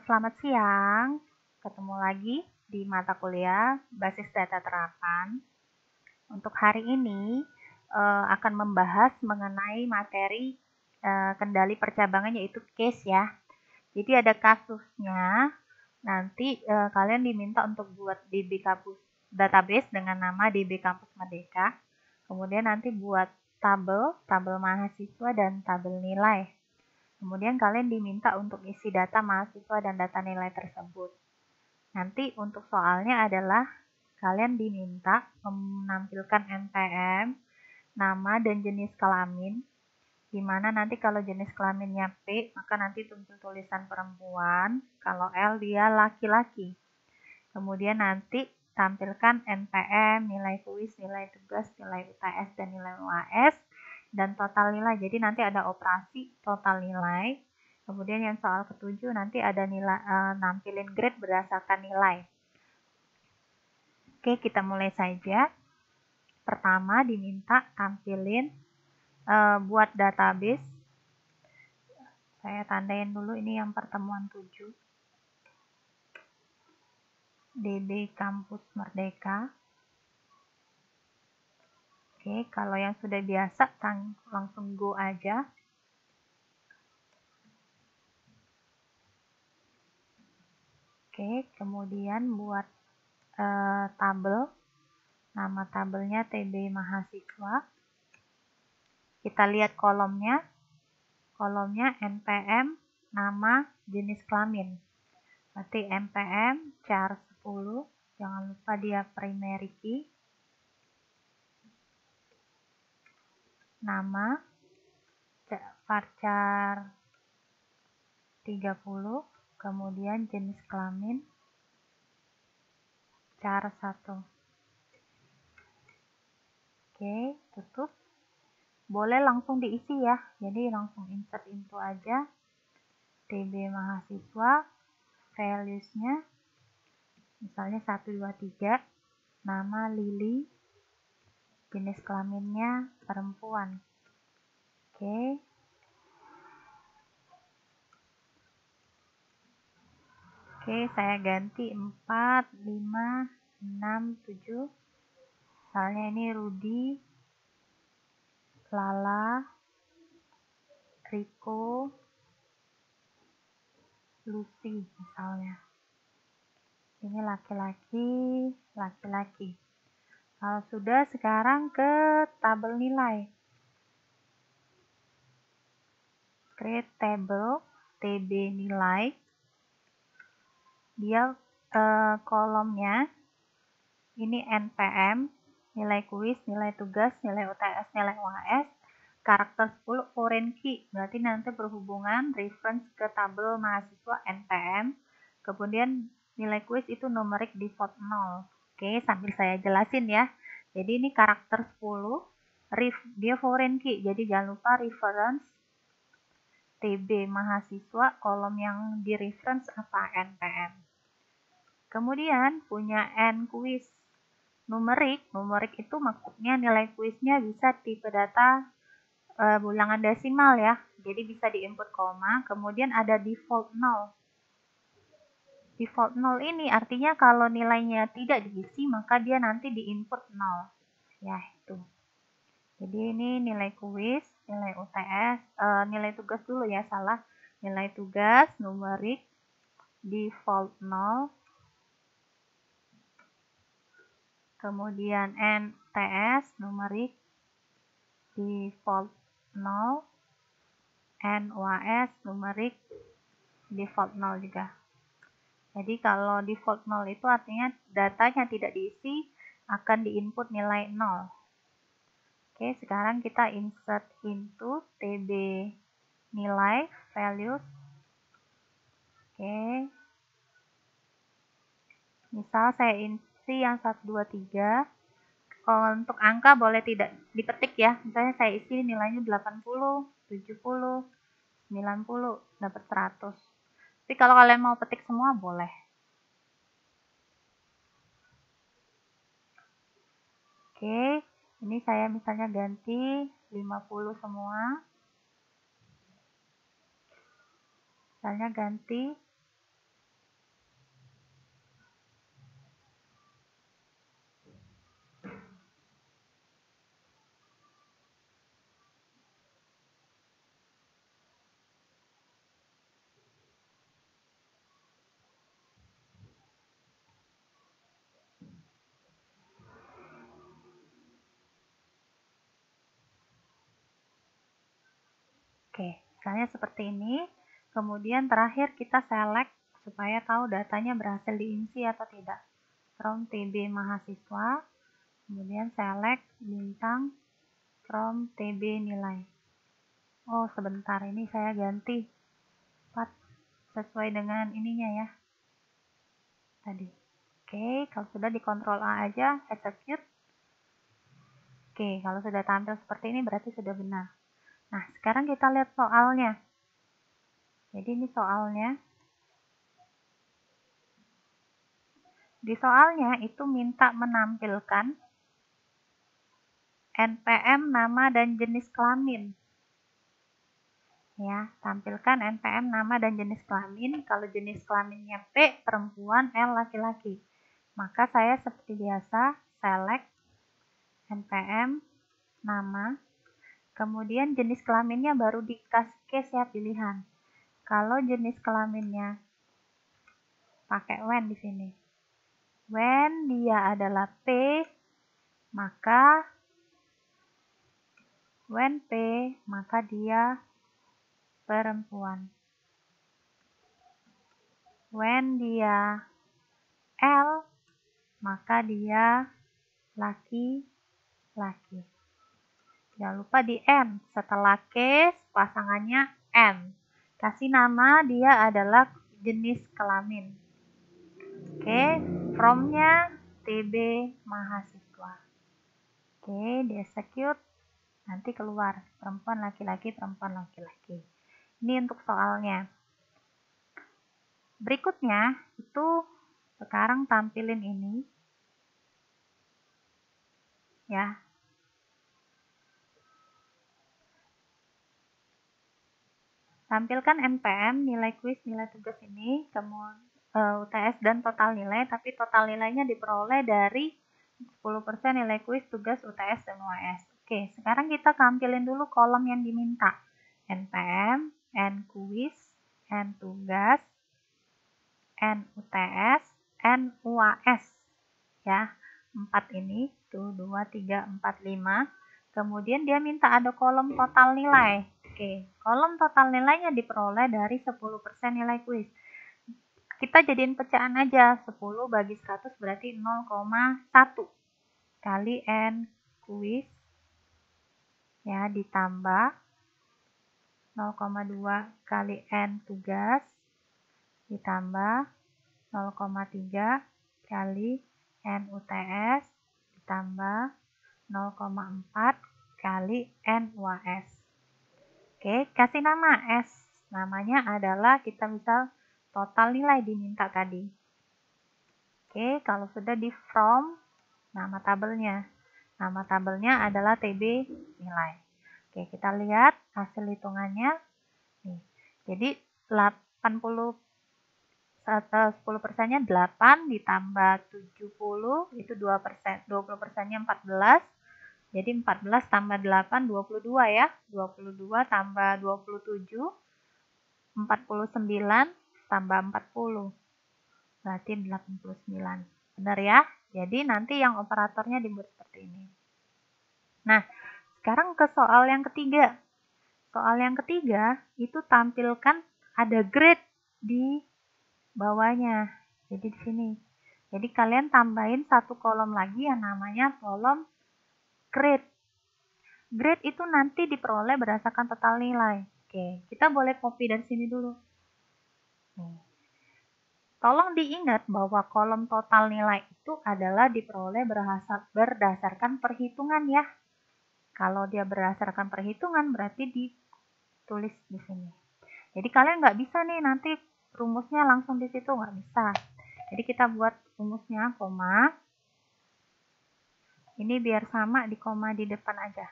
Selamat siang, ketemu lagi di mata kuliah Basis Data Terapan. Untuk hari ini akan membahas mengenai materi kendali percabangan yaitu case ya. Jadi ada kasusnya, nanti kalian diminta untuk buat DB Kampus database dengan nama DB Kampus Merdeka. Kemudian nanti buat tabel mahasiswa dan tabel nilai. Kemudian kalian diminta untuk isi data mahasiswa dan data nilai tersebut. Nanti untuk soalnya adalah kalian diminta menampilkan NPM, nama dan jenis kelamin, di mana nanti kalau jenis kelaminnya P, maka nanti tulisan perempuan, kalau L dia laki-laki. Kemudian nanti tampilkan NPM, nilai kuis, nilai tugas, nilai UTS, dan nilai UAS, dan total nilai. Jadi nanti ada operasi total nilai. Kemudian yang soal ketujuh nanti ada nilai nampilin grade berdasarkan nilai. Oke, kita mulai saja. Pertama diminta tampilin buat database. Saya tandain dulu ini yang pertemuan 7. DB Kampus Merdeka. Oke, kalau yang sudah biasa langsung go aja. Oke, kemudian buat tabel. Nama tabelnya TB mahasiswa. Kita lihat kolomnya. Kolomnya NPM, nama, jenis kelamin. Berarti NPM char 10. Jangan lupa dia primary key. Nama varchar 30, kemudian jenis kelamin char 1. Oke, tutup. Boleh langsung diisi ya, jadi langsung insert into aja. TB mahasiswa, values-nya misalnya 1, 2, 3, nama Lili, jenis kelaminnya perempuan. Oke. Oke, saya ganti 4, 5, 6, 7. Misalnya ini Rudi, Lala, Riko, Lucy misalnya. Ini laki-laki, laki-laki. Kalau sudah, sekarang ke tabel nilai. Create table TB nilai. Dia kolomnya ini NPM, nilai kuis, nilai tugas, nilai UTS, nilai UAS, karakter 10 foreign key. Berarti nanti berhubungan reference ke tabel mahasiswa NPM. Kemudian nilai kuis itu numerik default 0. Oke, sambil saya jelasin ya. Jadi ini karakter 10, dia foreign key. Jadi jangan lupa reference TB mahasiswa, kolom yang di reference apa NPM. Kemudian punya N kuis numerik. Numerik itu maksudnya nilai kuisnya bisa tipe data ulangan desimal ya. Jadi bisa diinput koma. Kemudian ada default 0. Default 0 ini artinya kalau nilainya tidak diisi, maka dia nanti diinput 0. Ya, itu. Jadi ini nilai kuis, nilai UTS, nilai tugas dulu ya, salah. Nilai tugas, numerik, default 0. Kemudian NTS, numerik, default 0. NUAS, numerik, default 0 juga. Jadi kalau default 0 itu artinya datanya tidak diisi, akan diinput nilai 0. Oke, sekarang kita insert into TB nilai values. Oke. Misal saya isi yang 1, 2, 3. Kalau untuk angka boleh tidak dipetik ya. Misalnya saya isi nilainya 80, 70, 90, dapat 100. Tapi kalau kalian mau petik semua boleh. Oke, ini saya misalnya ganti 50 semua. Misalnya ganti Oke, misalnya seperti ini. Kemudian terakhir kita select supaya tahu datanya berhasil diisi atau tidak. From TB mahasiswa, kemudian select bintang from TB nilai. Oh, sebentar, ini saya ganti 4 sesuai dengan ininya ya tadi. Oke, kalau sudah di Ctrl A aja, execute. Oke, kalau sudah tampil seperti ini berarti sudah benar. Nah, sekarang kita lihat soalnya. Jadi ini soalnya. Di soalnya itu minta menampilkan NPM nama dan jenis kelamin. Ya, tampilkan NPM nama dan jenis kelamin. Kalau jenis kelaminnya P perempuan, L laki-laki. Maka saya seperti biasa select NPM nama. Kemudian jenis kelaminnya baru dikasih case ya pilihan. Kalau jenis kelaminnya pakai when di sini. When dia adalah P, maka when P, maka dia perempuan. When dia L, maka dia laki-laki. Jangan lupa di N, setelah case pasangannya N. Kasih nama dia adalah jenis kelamin. Oke, from-nya TB mahasiswa. Oke, di execute. Nanti keluar perempuan laki-laki, perempuan laki-laki. Ini untuk soalnya. Berikutnya itu sekarang tampilin ini ya. Tampilkan NPM, nilai kuis, nilai tugas ini, kemudian UTS dan total nilai, tapi total nilainya diperoleh dari 10% nilai kuis, tugas, UTS, dan UAS. Oke, sekarang kita tampilin dulu kolom yang diminta. NPM, N kuis, N tugas, N UTS, N UAS. Ya, 4 ini, tuh 2, 3, 4, 5. Kemudian dia minta ada kolom total nilai. Oke, kolom total nilainya diperoleh dari 10% nilai kuis. Kita jadiin pecahan aja, 10 bagi 100 berarti 0,1 kali N kuis ya ditambah 0,2 kali N tugas ditambah 0,3 kali N UTS ditambah 0,4 kali N UAS. Oke, kasih nama S. Namanya adalah kita misal total nilai diminta tadi. Oke, kalau sudah di from, nama tabelnya. Nama tabelnya adalah TB nilai. Oke, kita lihat hasil hitungannya. Nih, jadi 80 10%-nya 8 ditambah 70 itu 2%, 20%-nya 14. Jadi 14 tambah 8 22 ya. 22 tambah 27 49 tambah 40. Berarti 89. Benar ya? Jadi nanti yang operatornya dibuat seperti ini. Nah, sekarang ke soal yang ketiga. Soal yang ketiga itu tampilkan ada grade di bawahnya. Jadi di sini. Jadi kalian tambahin satu kolom lagi yang namanya kolom grade. Grade itu nanti diperoleh berdasarkan total nilai. Oke, kita boleh copy dari sini dulu. Nih. Tolong diingat bahwa kolom total nilai itu adalah diperoleh berdasarkan perhitungan ya. Kalau dia berdasarkan perhitungan berarti ditulis di sini. Jadi kalian nggak bisa nih nanti rumusnya langsung di situ, nggak bisa. Jadi kita buat rumusnya koma. Ini biar sama di koma di depan aja.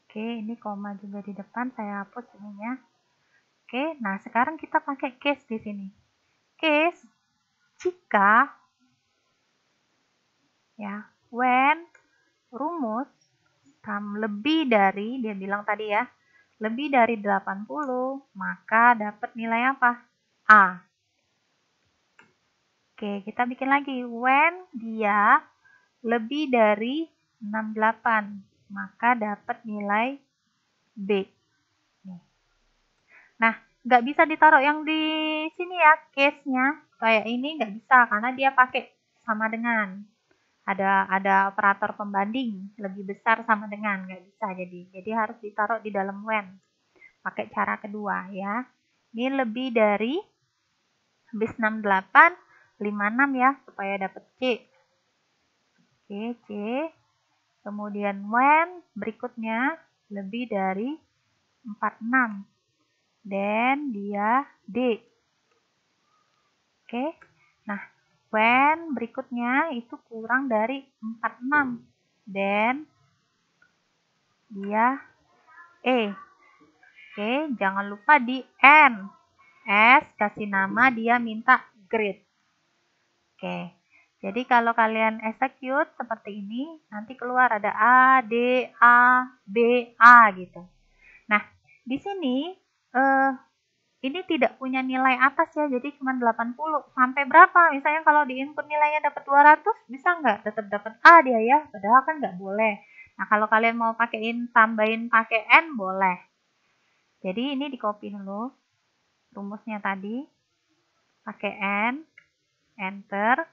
Oke, ini koma juga di depan, saya hapus ininya. Oke, nah sekarang kita pakai case di sini. Case jika ya when rumus lebih dari, dia bilang tadi ya, lebih dari 80, maka dapat nilai apa? A. Oke, kita bikin lagi. When dia lebih dari 68, maka dapat nilai B. Nah, nggak bisa ditaruh yang di sini ya, case-nya. Kayak ini nggak bisa, karena dia pakai sama dengan. Ada operator pembanding, lebih besar sama dengan, nggak bisa jadi harus ditaruh di dalam when. Pakai cara kedua ya. Ini lebih dari habis 68, 56 ya, supaya dapat C. Oke, C. Kemudian when berikutnya lebih dari 46. Dan dia D. Oke. Nah, when berikutnya itu kurang dari 46. Dan dia E. Oke, jangan lupa di N. S kasih nama, dia minta grade. Oke. Jadi kalau kalian execute seperti ini, nanti keluar ada A, D, A, B, A gitu. Nah, di sini ini tidak punya nilai atas ya, jadi cuma 80. Sampai berapa? Misalnya kalau di input nilainya dapat 200, bisa nggak? Tetap dapat A dia ya, padahal kan nggak boleh. Nah, kalau kalian mau pakein, tambahin pakai N, boleh. Jadi ini di copy dulu, rumusnya tadi, pakai N, enter.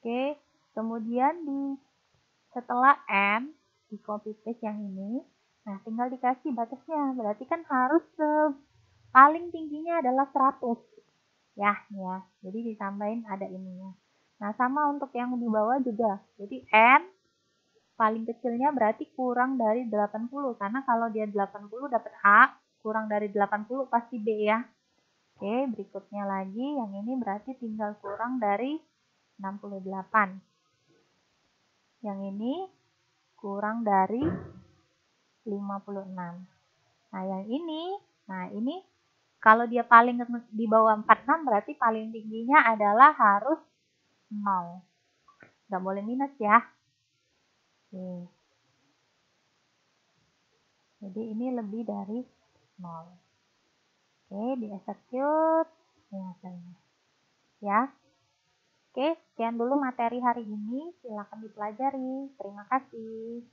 Oke, kemudian setelah N, di copy paste yang ini, nah tinggal dikasih batasnya, berarti kan harus paling tingginya adalah 100. Ya, jadi ditambahin ada ininya. Nah, sama untuk yang di bawah juga. Jadi N paling kecilnya berarti kurang dari 80, karena kalau dia 80 dapat A, kurang dari 80 pasti B ya. Oke, berikutnya lagi yang ini berarti tinggal kurang dari 68. Yang ini kurang dari 56. Nah, yang ini, kalau dia paling di bawah 46 berarti paling tingginya adalah harus 0. Nggak boleh minus ya. Oke. Jadi ini lebih dari 0. Oke, di execute. Ini hasilnya. Ya. Oke, sekian dulu materi hari ini. Silakan dipelajari. Terima kasih.